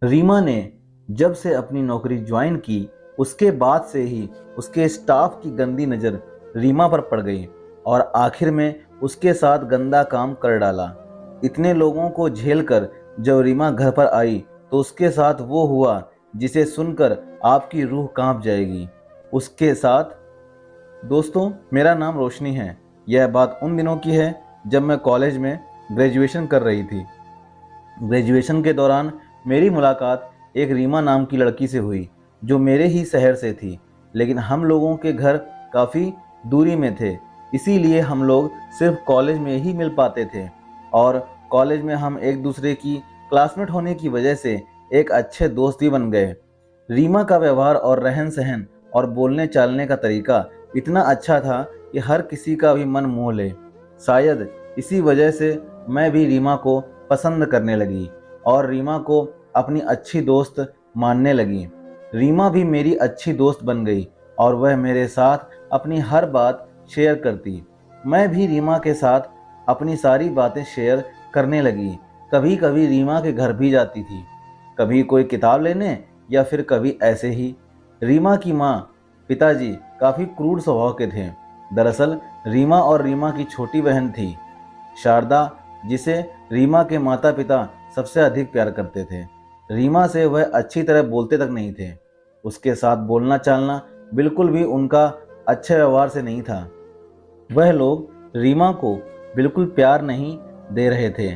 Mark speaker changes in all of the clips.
Speaker 1: रीमा ने जब से अपनी नौकरी ज्वाइन की, उसके बाद से ही उसके स्टाफ की गंदी नज़र रीमा पर पड़ गई और आखिर में उसके साथ गंदा काम कर डाला। इतने लोगों को झेल कर जब रीमा घर पर आई तो उसके साथ वो हुआ जिसे सुनकर आपकी रूह कांप जाएगी। उसके साथ दोस्तों, मेरा नाम रोशनी है। यह बात उन दिनों की है जब मैं कॉलेज में ग्रेजुएशन कर रही थी। ग्रेजुएशन के दौरान मेरी मुलाकात एक रीमा नाम की लड़की से हुई जो मेरे ही शहर से थी, लेकिन हम लोगों के घर काफ़ी दूरी में थे। इसीलिए हम लोग सिर्फ कॉलेज में ही मिल पाते थे और कॉलेज में हम एक दूसरे की क्लासमेट होने की वजह से एक अच्छे दोस्त भी बन गए। रीमा का व्यवहार और रहन सहन और बोलने चालने का तरीका इतना अच्छा था कि हर किसी का भी मन मोह ले। शायद इसी वजह से मैं भी रीमा को पसंद करने लगी और रीमा को अपनी अच्छी दोस्त मानने लगी। रीमा भी मेरी अच्छी दोस्त बन गई और वह मेरे साथ अपनी हर बात शेयर करती। मैं भी रीमा के साथ अपनी सारी बातें शेयर करने लगी। कभी कभी रीमा के घर भी जाती थी, कभी कोई किताब लेने या फिर कभी ऐसे ही। रीमा की माँ पिताजी काफ़ी क्रूर स्वभाव के थे। दरअसल रीमा और रीमा की छोटी बहन थी शारदा, जिसे रीमा के माता पिता सबसे अधिक प्यार करते थे। रीमा से वह अच्छी तरह बोलते तक नहीं थे। उसके साथ बोलना चालना बिल्कुल भी उनका अच्छे व्यवहार से नहीं था। वह लोग रीमा को बिल्कुल प्यार नहीं दे रहे थे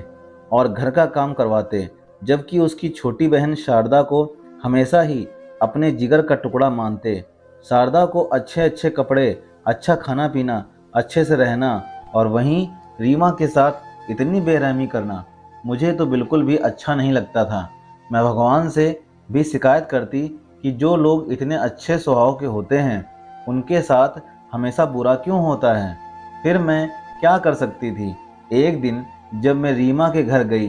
Speaker 1: और घर का काम करवाते, जबकि उसकी छोटी बहन शारदा को हमेशा ही अपने जिगर का टुकड़ा मानते। शारदा को अच्छे अच्छे कपड़े, अच्छा खाना पीना, अच्छे से रहना और वहीं रीमा के साथ इतनी बेरहमी करना मुझे तो बिल्कुल भी अच्छा नहीं लगता था। मैं भगवान से भी शिकायत करती कि जो लोग इतने अच्छे स्वभाव के होते हैं उनके साथ हमेशा बुरा क्यों होता है। फिर मैं क्या कर सकती थी। एक दिन जब मैं रीमा के घर गई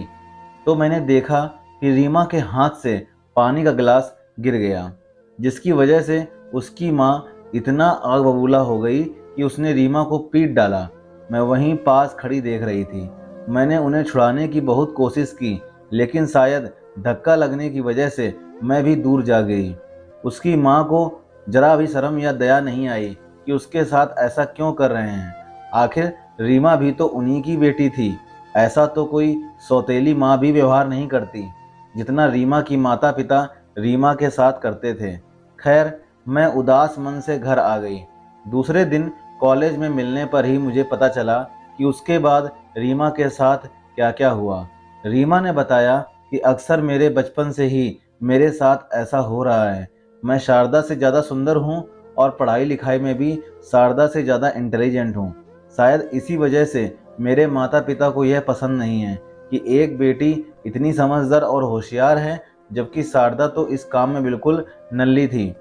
Speaker 1: तो मैंने देखा कि रीमा के हाथ से पानी का गिलास गिर गया, जिसकी वजह से उसकी माँ इतना आग बबूला हो गई कि उसने रीमा को पीट डाला। मैं वहीं पास खड़ी देख रही थी। मैंने उन्हें छुड़ाने की बहुत कोशिश की, लेकिन शायद धक्का लगने की वजह से मैं भी दूर जा गई। उसकी माँ को जरा भी शर्म या दया नहीं आई कि उसके साथ ऐसा क्यों कर रहे हैं। आखिर रीमा भी तो उन्हीं की बेटी थी। ऐसा तो कोई सौतेली माँ भी व्यवहार नहीं करती जितना रीमा की माता पिता रीमा के साथ करते थे। खैर, मैं उदास मन से घर आ गई। दूसरे दिन कॉलेज में मिलने पर ही मुझे पता चला कि उसके बाद रीमा के साथ क्या क्या हुआ। रीमा ने बताया कि अक्सर मेरे बचपन से ही मेरे साथ ऐसा हो रहा है। मैं शारदा से ज़्यादा सुंदर हूँ और पढ़ाई लिखाई में भी शारदा से ज़्यादा इंटेलिजेंट हूँ। शायद इसी वजह से मेरे माता पिता को यह पसंद नहीं है कि एक बेटी इतनी समझदार और होशियार है, जबकि शारदा तो इस काम में बिल्कुल नल्ली थी।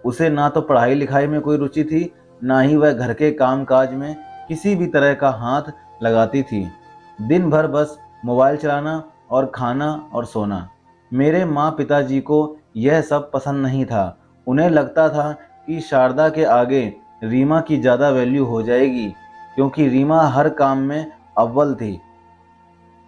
Speaker 1: उसे ना तो पढ़ाई लिखाई में कोई रुचि थी, ना ही वह घर के काम काज में किसी भी तरह का हाथ लगाती थी। दिन भर बस मोबाइल चलाना और खाना और सोना। मेरे माँ पिताजी को यह सब पसंद नहीं था। उन्हें लगता था कि शारदा के आगे रीमा की ज़्यादा वैल्यू हो जाएगी, क्योंकि रीमा हर काम में अव्वल थी।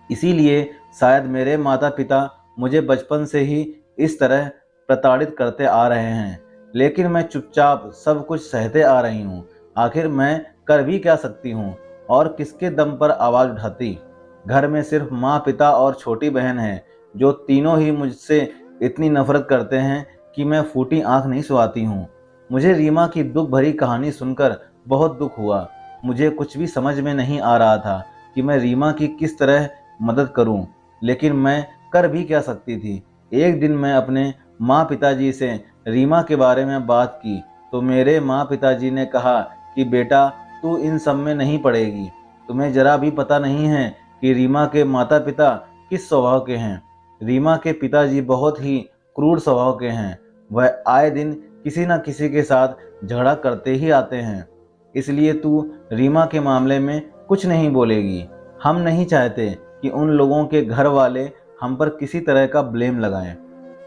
Speaker 1: इसीलिए शायद मेरे माता पिता मुझे बचपन से ही इस तरह प्रताड़ित करते आ रहे हैं, लेकिन मैं चुपचाप सब कुछ सहते आ रही हूँ। आखिर मैं कर भी क्या सकती हूँ और किसके दम पर आवाज़ उठाती। घर में सिर्फ माँ पिता और छोटी बहन है, जो तीनों ही मुझसे इतनी नफरत करते हैं कि मैं फूटी आंख नहीं सुहाती हूँ। मुझे रीमा की दुख भरी कहानी सुनकर बहुत दुख हुआ। मुझे कुछ भी समझ में नहीं आ रहा था कि मैं रीमा की किस तरह मदद करूं, लेकिन मैं कर भी क्या सकती थी। एक दिन मैं अपने माँ पिताजी से रीमा के बारे में बात की तो मेरे माँ पिताजी ने कहा कि बेटा, तू इन सब में नहीं पड़ेगी। तुम्हें जरा भी पता नहीं है कि रीमा के माता पिता किस स्वभाव के हैं। रीमा के पिताजी बहुत ही क्रूर स्वभाव के हैं। वह आए दिन किसी न किसी के साथ झगड़ा करते ही आते हैं। इसलिए तू रीमा के मामले में कुछ नहीं बोलेगी। हम नहीं चाहते कि उन लोगों के घर वाले हम पर किसी तरह का ब्लेम लगाएं।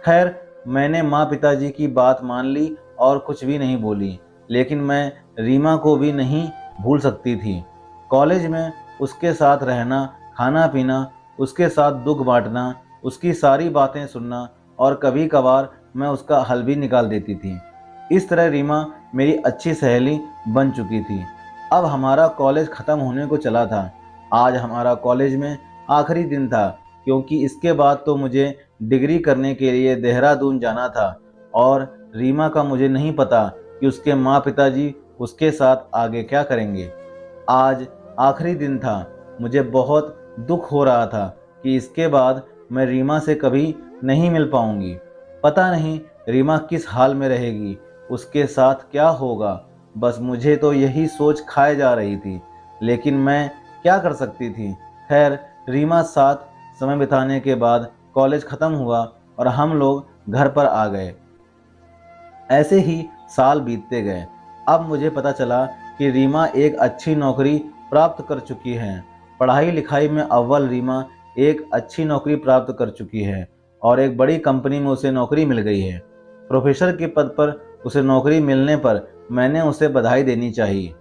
Speaker 1: खैर, मैंने माँ पिताजी की बात मान ली और कुछ भी नहीं बोली, लेकिन मैं रीमा को भी नहीं भूल सकती थी। कॉलेज में उसके साथ रहना, खाना पीना, उसके साथ दुख बांटना, उसकी सारी बातें सुनना और कभी कभार मैं उसका हल भी निकाल देती थी। इस तरह रीमा मेरी अच्छी सहेली बन चुकी थी। अब हमारा कॉलेज ख़त्म होने को चला था। आज हमारा कॉलेज में आखिरी दिन था, क्योंकि इसके बाद तो मुझे डिग्री करने के लिए देहरादून जाना था। और रीमा का मुझे नहीं पता कि उसके माँ पिताजी उसके साथ आगे क्या करेंगे। आज आखिरी दिन था। मुझे बहुत दुख हो रहा था कि इसके बाद मैं रीमा से कभी नहीं मिल पाऊंगी। पता नहीं रीमा किस हाल में रहेगी, उसके साथ क्या होगा। बस मुझे तो यही सोच खाए जा रही थी, लेकिन मैं क्या कर सकती थी। खैर, रीमा साथ समय बिताने के बाद कॉलेज ख़त्म हुआ और हम लोग घर पर आ गए। ऐसे ही साल बीतते गए। अब मुझे पता चला कि रीमा एक अच्छी नौकरी प्राप्त कर चुकी है। पढ़ाई लिखाई में अव्वल रीमा एक अच्छी नौकरी प्राप्त कर चुकी है और एक बड़ी कंपनी में उसे नौकरी मिल गई है। प्रोफेसर के पद पर उसे नौकरी मिलने पर मैंने उसे बधाई देनी चाहिए,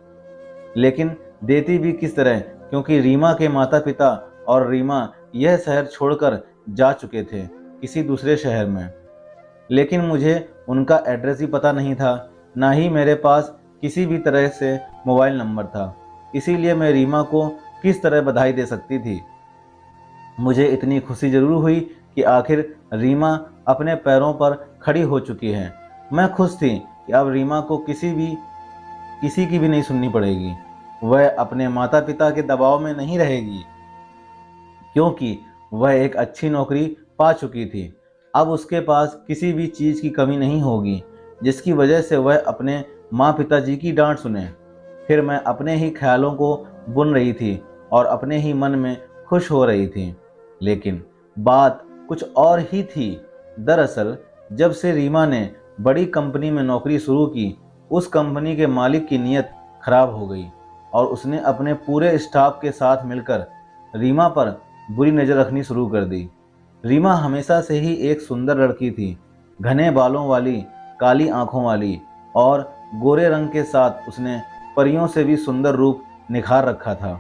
Speaker 1: लेकिन देती भी किस तरह, क्योंकि रीमा के माता पिता और रीमा यह शहर छोड़कर जा चुके थे किसी दूसरे शहर में। लेकिन मुझे उनका एड्रेस ही पता नहीं था, ना ही मेरे पास किसी भी तरह से मोबाइल नंबर था। इसीलिए मैं रीमा को किस तरह बधाई दे सकती थी। मुझे इतनी खुशी जरूर हुई कि आखिर रीमा अपने पैरों पर खड़ी हो चुकी है। मैं खुश थी कि अब रीमा को किसी की भी नहीं सुननी पड़ेगी। वह अपने माता पिता के दबाव में नहीं रहेगी, क्योंकि वह एक अच्छी नौकरी पा चुकी थी। अब उसके पास किसी भी चीज़ की कमी नहीं होगी जिसकी वजह से वह अपने माँ पिताजी की डांट सुने। फिर मैं अपने ही ख्यालों को बुन रही थी और अपने ही मन में खुश हो रही थी। लेकिन बात कुछ और ही थी। दरअसल जब से रीमा ने बड़ी कंपनी में नौकरी शुरू की, उस कंपनी के मालिक की नीयत खराब हो गई और उसने अपने पूरे स्टाफ के साथ मिलकर रीमा पर बुरी नज़र रखनी शुरू कर दी। रीमा हमेशा से ही एक सुंदर लड़की थी, घने बालों वाली, काली आंखों वाली और गोरे रंग के साथ उसने परियों से भी सुंदर रूप निखार रखा था,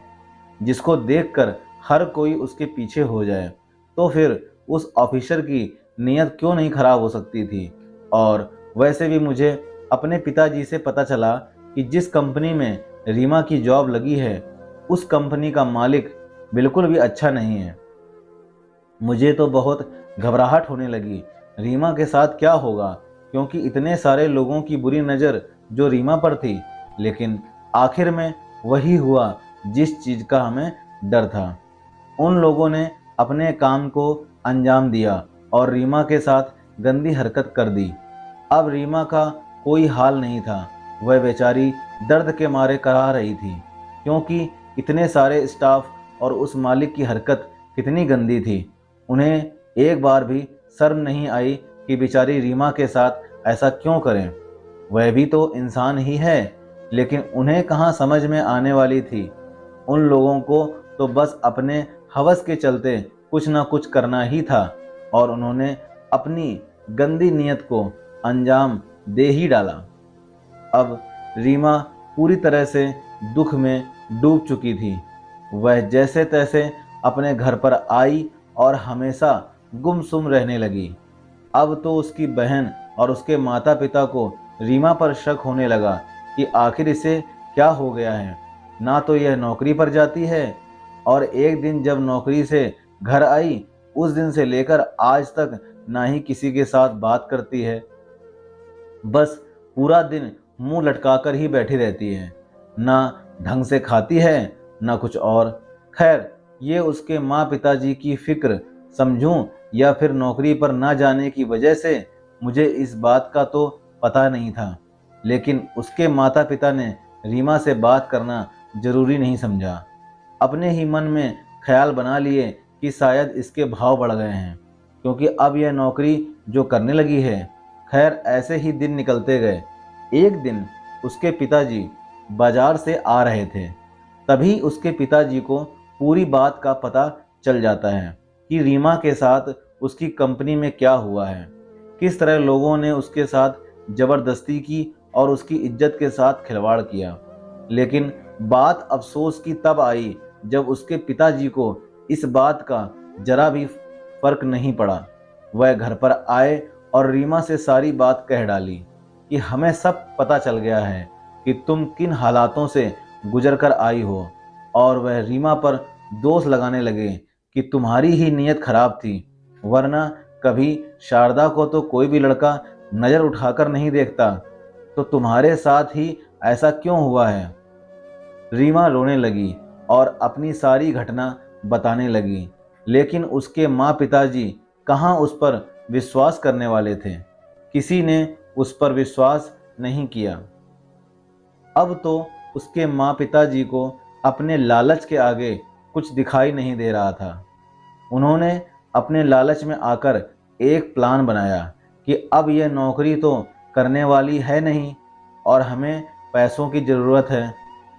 Speaker 1: जिसको देखकर हर कोई उसके पीछे हो जाए। तो फिर उस ऑफिसर की नीयत क्यों नहीं खराब हो सकती थी। और वैसे भी मुझे अपने पिताजी से पता चला कि जिस कंपनी में रीमा की जॉब लगी है, उस कंपनी का मालिक बिल्कुल भी अच्छा नहीं है। मुझे तो बहुत घबराहट होने लगी। रीमा के साथ क्या होगा, क्योंकि इतने सारे लोगों की बुरी नज़र जो रीमा पर थी। लेकिन आखिर में वही हुआ जिस चीज़ का हमें डर था। उन लोगों ने अपने काम को अंजाम दिया और रीमा के साथ गंदी हरकत कर दी। अब रीमा का कोई हाल नहीं था। वह बेचारी दर्द के मारे कराह रही थी, क्योंकि इतने सारे स्टाफ और उस मालिक की हरकत कितनी गंदी थी। उन्हें एक बार भी शर्म नहीं आई कि बेचारी रीमा के साथ ऐसा क्यों करें। वह भी तो इंसान ही है। लेकिन उन्हें कहाँ समझ में आने वाली थी। उन लोगों को तो बस अपने हवस के चलते कुछ ना कुछ करना ही था और उन्होंने अपनी गंदी नीयत को अंजाम दे ही डाला। अब रीमा पूरी तरह से दुख में डूब चुकी थी। वह जैसे तैसे अपने घर पर आई और हमेशा गुमसुम रहने लगी। अब तो उसकी बहन और उसके माता पिता को रीमा पर शक होने लगा कि आखिर इसे क्या हो गया है। ना तो यह नौकरी पर जाती है और एक दिन जब नौकरी से घर आई, उस दिन से लेकर आज तक ना ही किसी के साथ बात करती है। बस पूरा दिन मुंह लटकाकर ही बैठी रहती है। ना ढंग से खाती है, ना कुछ और। खैर, ये उसके माँ पिताजी की फिक्र समझूं या फिर नौकरी पर ना जाने की वजह से, मुझे इस बात का तो पता नहीं था। लेकिन उसके माता पिता ने रीमा से बात करना जरूरी नहीं समझा। अपने ही मन में ख्याल बना लिए कि शायद इसके भाव बढ़ गए हैं, क्योंकि अब यह नौकरी जो करने लगी है। खैर, ऐसे ही दिन निकलते गए। एक दिन उसके पिताजी बाजार से आ रहे थे। तभी उसके पिताजी को पूरी बात का पता चल जाता है कि रीमा के साथ उसकी कंपनी में क्या हुआ है, किस तरह लोगों ने उसके साथ जबरदस्ती की और उसकी इज्जत के साथ खिलवाड़ किया। लेकिन बात अफसोस की तब आई जब उसके पिताजी को इस बात का जरा भी फर्क नहीं पड़ा। वह घर पर आए और रीमा से सारी बात कह डाली कि हमें सब पता चल गया है कि तुम किन हालातों से गुजर कर आई हो। और वह रीमा पर दोष लगाने लगे कि तुम्हारी ही नीयत खराब थी, वरना कभी शारदा को तो कोई भी लड़का नज़र उठाकर नहीं देखता, तो तुम्हारे साथ ही ऐसा क्यों हुआ है। रीमा रोने लगी और अपनी सारी घटना बताने लगी, लेकिन उसके माँ पिताजी कहाँ उस पर विश्वास करने वाले थे। किसी ने उस पर विश्वास नहीं किया। अब तो उसके माँ पिताजी को अपने लालच के आगे कुछ दिखाई नहीं दे रहा था। उन्होंने अपने लालच में आकर एक प्लान बनाया कि अब यह नौकरी तो करने वाली है नहीं और हमें पैसों की ज़रूरत है,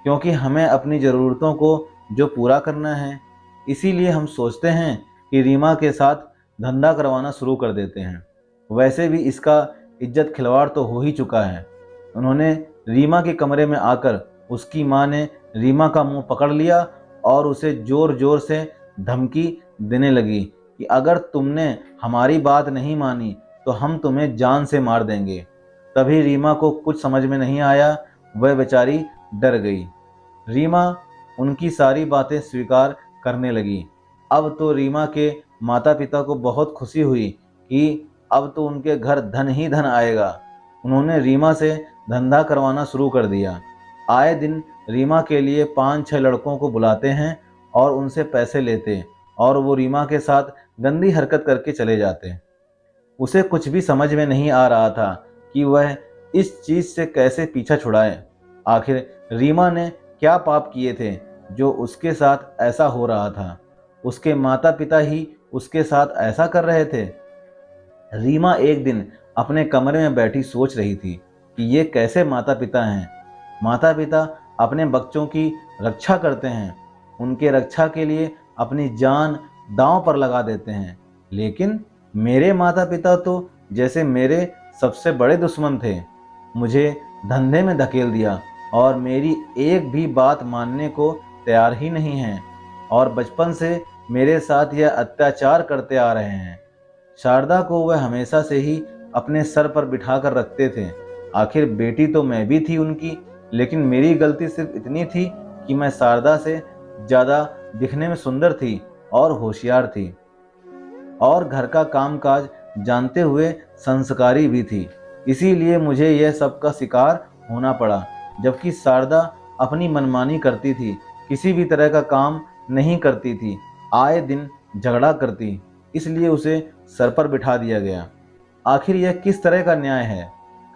Speaker 1: क्योंकि हमें अपनी ज़रूरतों को जो पूरा करना है। इसीलिए हम सोचते हैं कि रीमा के साथ धंधा करवाना शुरू कर देते हैं। वैसे भी इसका इज्जत खिलवाड़ तो हो ही चुका है। उन्होंने रीमा के कमरे में आकर उसकी माँ ने रीमा का मुंह पकड़ लिया और उसे ज़ोर ज़ोर से धमकी देने लगी कि अगर तुमने हमारी बात नहीं मानी तो हम तुम्हें जान से मार देंगे। तभी रीमा को कुछ समझ में नहीं आया, वह बेचारी डर गई। रीमा उनकी सारी बातें स्वीकार करने लगी। अब तो रीमा के माता पिता को बहुत खुशी हुई कि अब तो उनके घर धन ही धन आएगा। उन्होंने रीमा से धंधा करवाना शुरू कर दिया। आए दिन रीमा के लिए 5-6 लड़कों को बुलाते हैं और उनसे पैसे लेते और वो रीमा के साथ गंदी हरकत करके चले जाते। उसे कुछ भी समझ में नहीं आ रहा था कि वह इस चीज़ से कैसे पीछा छुड़ाए। आखिर रीमा ने क्या पाप किए थे जो उसके साथ ऐसा हो रहा था। उसके माता पिता ही उसके साथ ऐसा कर रहे थे। रीमा एक दिन अपने कमरे में बैठी सोच रही थी कि ये कैसे माता पिता हैं। माता पिता अपने बच्चों की रक्षा करते हैं, उनके रक्षा के लिए अपनी जान दांव पर लगा देते हैं, लेकिन मेरे माता पिता तो जैसे मेरे सबसे बड़े दुश्मन थे। मुझे धंधे में धकेल दिया और मेरी एक भी बात मानने को तैयार ही नहीं हैं और बचपन से मेरे साथ यह अत्याचार करते आ रहे हैं। शारदा को वह हमेशा से ही अपने सर पर बिठाकर रखते थे। आखिर बेटी तो मैं भी थी उनकी, लेकिन मेरी गलती सिर्फ इतनी थी कि मैं शारदा से ज़्यादा दिखने में सुंदर थी और होशियार थी और घर का कामकाज जानते हुए संस्कारी भी थी। इसीलिए मुझे यह सब का शिकार होना पड़ा। जबकि शारदा अपनी मनमानी करती थी, किसी भी तरह का काम नहीं करती थी, आए दिन झगड़ा करती, इसलिए उसे सर पर बिठा दिया गया। आखिर यह किस तरह का न्याय है।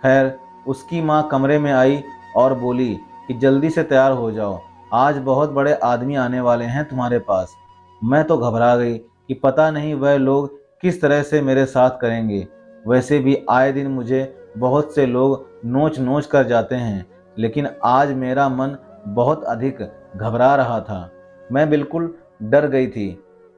Speaker 1: खैर, उसकी माँ कमरे में आई और बोली कि जल्दी से तैयार हो जाओ, आज बहुत बड़े आदमी आने वाले हैं तुम्हारे पास। मैं तो घबरा गई कि पता नहीं वह लोग किस तरह से मेरे साथ करेंगे। वैसे भी आए दिन मुझे बहुत से लोग नोच नोच कर जाते हैं, लेकिन आज मेरा मन बहुत अधिक घबरा रहा था। मैं बिल्कुल डर गई थी,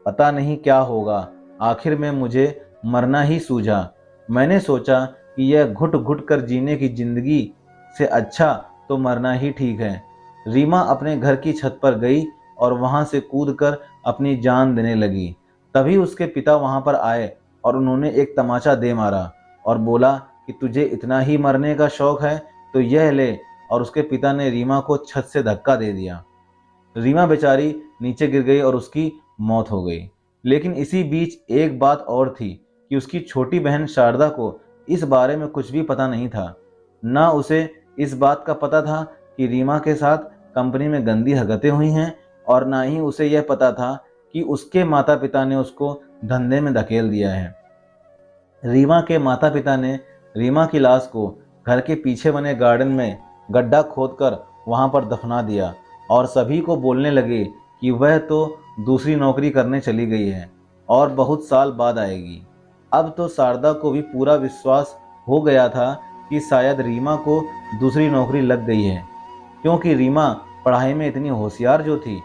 Speaker 1: पता नहीं क्या होगा। आखिर में मुझे मरना ही सूझा। मैंने सोचा कि यह घुट घुट कर जीने की जिंदगी से अच्छा तो मरना ही ठीक है। रीमा अपने घर की छत पर गई और वहां से कूदकर अपनी जान देने लगी। तभी उसके पिता वहां पर आए और उन्होंने एक तमाचा दे मारा और बोला कि तुझे इतना ही मरने का शौक है तो यह ले, और उसके पिता ने रीमा को छत से धक्का दे दिया। रीमा बेचारी नीचे गिर गई और उसकी मौत हो गई। लेकिन इसी बीच एक बात और थी कि उसकी छोटी बहन शारदा को इस बारे में कुछ भी पता नहीं था। ना उसे इस बात का पता था कि रीमा के साथ कंपनी में गंदी हरकतें हुई हैं, और ना ही उसे यह पता था कि उसके माता पिता ने उसको धंधे में धकेल दिया है। रीमा के माता पिता ने रीमा की लाश को घर के पीछे बने गार्डन में गड्ढा खोदकर वहां पर दफना दिया और सभी को बोलने लगे कि वह तो दूसरी नौकरी करने चली गई है और बहुत साल बाद आएगी। अब तो शारदा को भी पूरा विश्वास हो गया था कि शायद रीमा को दूसरी नौकरी लग गई है, क्योंकि रीमा पढ़ाई में इतनी होशियार जो थी।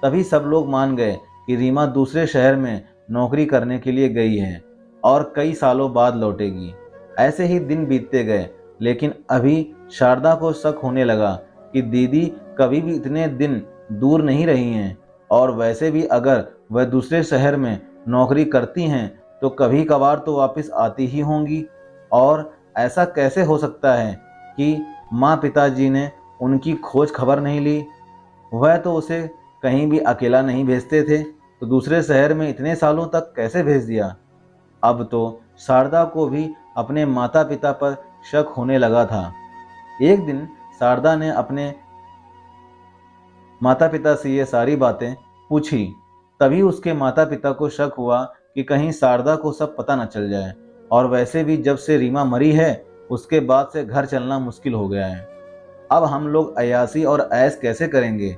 Speaker 1: तभी सब लोग मान गए कि रीमा दूसरे शहर में नौकरी करने के लिए गई है और कई सालों बाद लौटेगी। ऐसे ही दिन बीतते गए, लेकिन अभी शारदा को शक होने लगा कि दीदी कभी भी इतने दिन दूर नहीं रही हैं, और वैसे भी अगर वह दूसरे शहर में नौकरी करती हैं तो कभी कभार तो वापस आती ही होंगी। और ऐसा कैसे हो सकता है कि माँ पिताजी ने उनकी खोज खबर नहीं ली? वह तो उसे कहीं भी अकेला नहीं भेजते थे, तो दूसरे शहर में इतने सालों तक कैसे भेज दिया? अब तो शारदा को भी अपने माता पिता पर शक होने लगा था। एक दिन शारदा ने अपने माता पिता से ये सारी बातें पूछी। तभी उसके माता पिता को शक हुआ कि कहीं शारदा को सब पता न चल जाए। और वैसे भी जब से रीमा मरी है उसके बाद से घर चलना मुश्किल हो गया है। अब हम लोग अय्याशी और ऐश कैसे करेंगे?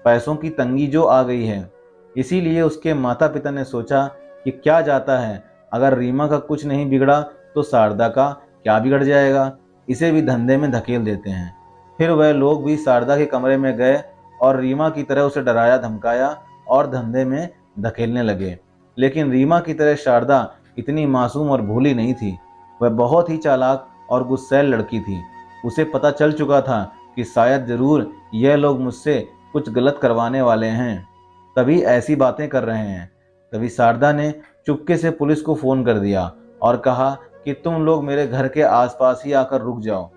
Speaker 1: पैसों की तंगी जो आ गई है। इसीलिए उसके माता पिता ने सोचा कि क्या जाता है, अगर रीमा का कुछ नहीं बिगड़ा तो शारदा का क्या बिगड़ जाएगा, इसे भी धंधे में धकेल देते हैं। फिर वह लोग भी शारदा के कमरे में गए और रीमा की तरह उसे डराया धमकाया और धंधे में धकेलने लगे। लेकिन रीमा की तरह शारदा इतनी मासूम और भोली नहीं थी। वह बहुत ही चालाक और गुस्सैल लड़की थी। उसे पता चल चुका था कि शायद जरूर यह लोग मुझसे कुछ गलत करवाने वाले हैं, तभी ऐसी बातें कर रहे हैं। तभी शारदा ने चुपके से पुलिस को फोन कर दिया और कहा कि तुम लोग मेरे घर के आसपास ही आकर रुक जाओ,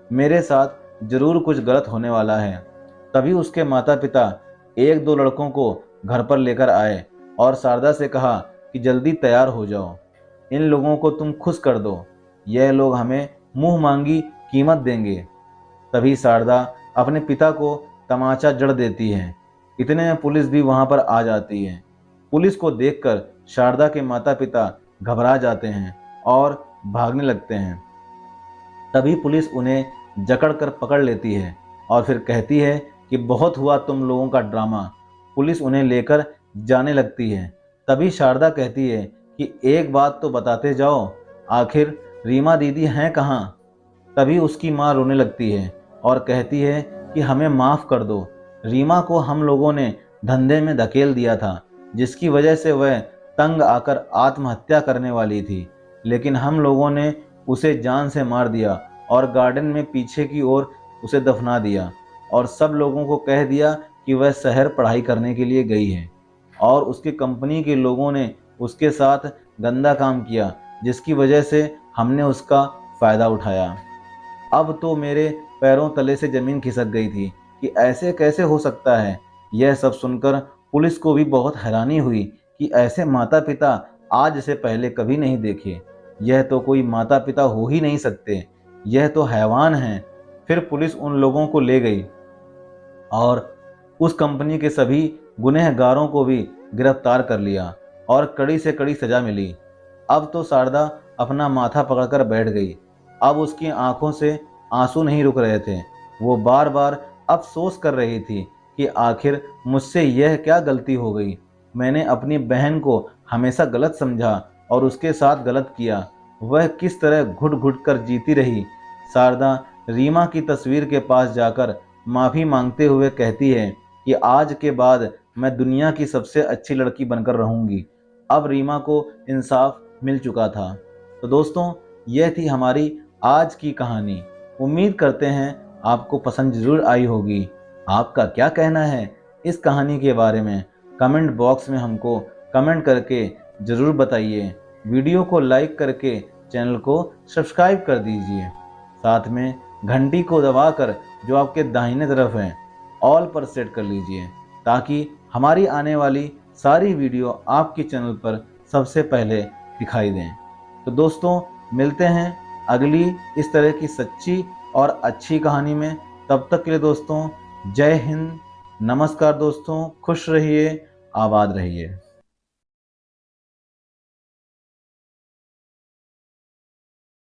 Speaker 1: मेरे साथ जरूर कुछ गलत होने वाला है। तभी उसके माता पिता एक दो लड़कों को घर पर लेकर आए और शारदा से कहा कि जल्दी तैयार हो जाओ, इन लोगों को तुम खुश कर दो, यह लोग हमें मुंह मांगी कीमत देंगे। तभी शारदा अपने पिता को तमाचा जड़ देती है। इतने में पुलिस भी वहां पर आ जाती है। पुलिस को देखकर शारदा के माता पिता घबरा जाते हैं और भागने लगते हैं। तभी पुलिस उन्हें जकड़ कर पकड़ लेती है और फिर कहती है कि बहुत हुआ तुम लोगों का ड्रामा। पुलिस उन्हें लेकर जाने लगती है। तभी शारदा कहती है कि एक बात तो बताते जाओ, आखिर रीमा दीदी हैं कहाँ? तभी उसकी माँ रोने लगती है और कहती है कि हमें माफ़ कर दो, रीमा को हम लोगों ने धंधे में धकेल दिया था, जिसकी वजह से वह तंग आकर आत्महत्या करने वाली थी। लेकिन हम लोगों ने उसे जान से मार दिया और गार्डन में पीछे की ओर उसे दफना दिया और सब लोगों को कह दिया कि वह शहर पढ़ाई करने के लिए गई है और उसकी कंपनी के लोगों ने उसके साथ गंदा काम किया, जिसकी वजह से हमने उसका फ़ायदा उठाया। अब तो मेरे पैरों तले से ज़मीन खिसक गई थी कि ऐसे कैसे हो सकता है। यह सब सुनकर पुलिस को भी बहुत हैरानी हुई कि ऐसे माता पिता आज से पहले कभी नहीं देखे। यह तो कोई माता पिता हो ही नहीं सकते, यह तो हैवान हैं। फिर पुलिस उन लोगों को ले गई और उस कंपनी के सभी गुनहगारों को भी गिरफ्तार कर लिया और कड़ी से कड़ी सजा मिली। अब तो शारदा अपना माथा पकड़कर बैठ गई। अब उसकी आंखों से आंसू नहीं रुक रहे थे। वो बार बार अफसोस कर रही थी कि आखिर मुझसे यह क्या गलती हो गई। मैंने अपनी बहन को हमेशा गलत समझा और उसके साथ गलत किया। वह किस तरह घुट घुट कर जीती रही। शारदा रीमा की तस्वीर के पास जाकर माफ़ी मांगते हुए कहती है कि आज के बाद मैं दुनिया की सबसे अच्छी लड़की बनकर रहूंगी। अब रीमा को इंसाफ मिल चुका था। तो दोस्तों, यह थी हमारी आज की कहानी। उम्मीद करते हैं आपको पसंद जरूर आई होगी। आपका क्या कहना है इस कहानी के बारे में? कमेंट बॉक्स में हमको कमेंट करके ज़रूर बताइए। वीडियो को लाइक करके चैनल को सब्सक्राइब कर दीजिए। साथ में घंटी को दबाकर जो आपके दाहिने तरफ है ऑल पर सेट कर लीजिए, ताकि हमारी आने वाली सारी वीडियो आपके चैनल पर सबसे पहले दिखाई दें। तो दोस्तों, मिलते हैं अगली इस तरह की सच्ची और अच्छी कहानी में। तब तक के लिए दोस्तों, जय हिंद, नमस्कार दोस्तों, खुश रहिए, आबाद रहिए।